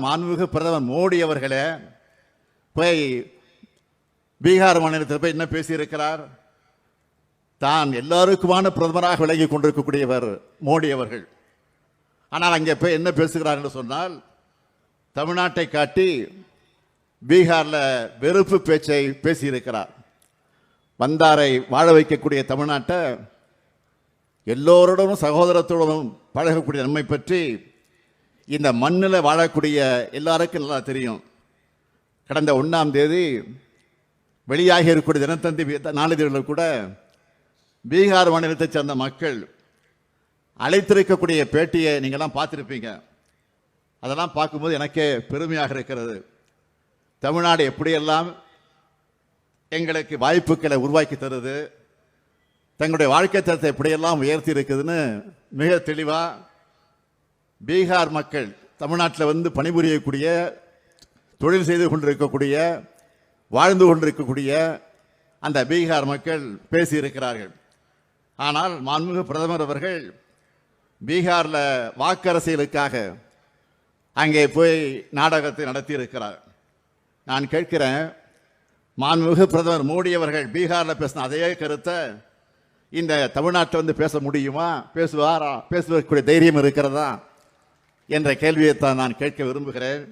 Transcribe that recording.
மாண்புமிகு பிரதமர் மோடி அவர்களே போய் பீகார் மாநிலத்தில் போய் என்ன பேசியிருக்கிறார்? தான் எல்லாருக்குமான பிரதமராக விலகி கொண்டிருக்கக்கூடியவர் மோடி அவர்கள். ஆனால் அங்கே போய் என்ன பேசுகிறார் என்று சொன்னால், தமிழ்நாட்டை காட்டி பீகாரில் வெறுப்பு பேச்சை பேசியிருக்கிறார். வந்தாரை வாழ வைக்கக்கூடிய தமிழ்நாட்டை எல்லோருடனும் சகோதரத்துடனும் பழகக்கூடிய நன்மை பற்றி இந்த மண்ணில் வாழக்கூடிய எல்லாருக்கும் நல்லா தெரியும். கடந்த 1ஆம் தேதி வெளியாகி இருக்கக்கூடிய தினத்தந்தி நாளிதழ்களில் கூட பீகார் மாநிலத்தைச் சேர்ந்த மக்கள் அழைத்திருக்கக்கூடிய பேட்டியை நீங்கள்லாம் பார்த்துருப்பீங்க. அதெல்லாம் பார்க்கும்போது எனக்கே பெருமையாக இருக்கிறது. தமிழ்நாடு எப்படியெல்லாம் எங்களுக்கு வாய்ப்புகளை உருவாக்கி தருது, தங்களுடைய வாழ்க்கை தரத்தை எப்படியெல்லாம் உயர்த்தி இருக்குதுன்னு மிக தெளிவாக பீகார் மக்கள், தமிழ்நாட்டில் வந்து பணிபுரியக்கூடிய, தொழில் செய்து கொண்டிருக்கக்கூடிய, வாழ்ந்து கொண்டிருக்கக்கூடிய அந்த பீகார் மக்கள் பேசியிருக்கிறார்கள். ஆனால் மாண்புமிகு பிரதமர் அவர்கள் பீகாரில் வாக்கரசியலுக்காக அங்கே போய் நாடகத்தை நடத்தியிருக்கிறார். நான் கேட்கிறேன், மாண்புமிகு பிரதமர் மோடி அவர்கள் பீகாரில் பேசின அதே கருத்தை இந்த தமிழ்நாட்டில் வந்து பேச முடியுமா? பேசுவதற்குரிய தைரியம் இருக்கிறதா என்ற கேள்வியைத்தான் நான் கேட்க விரும்புகிறேன்.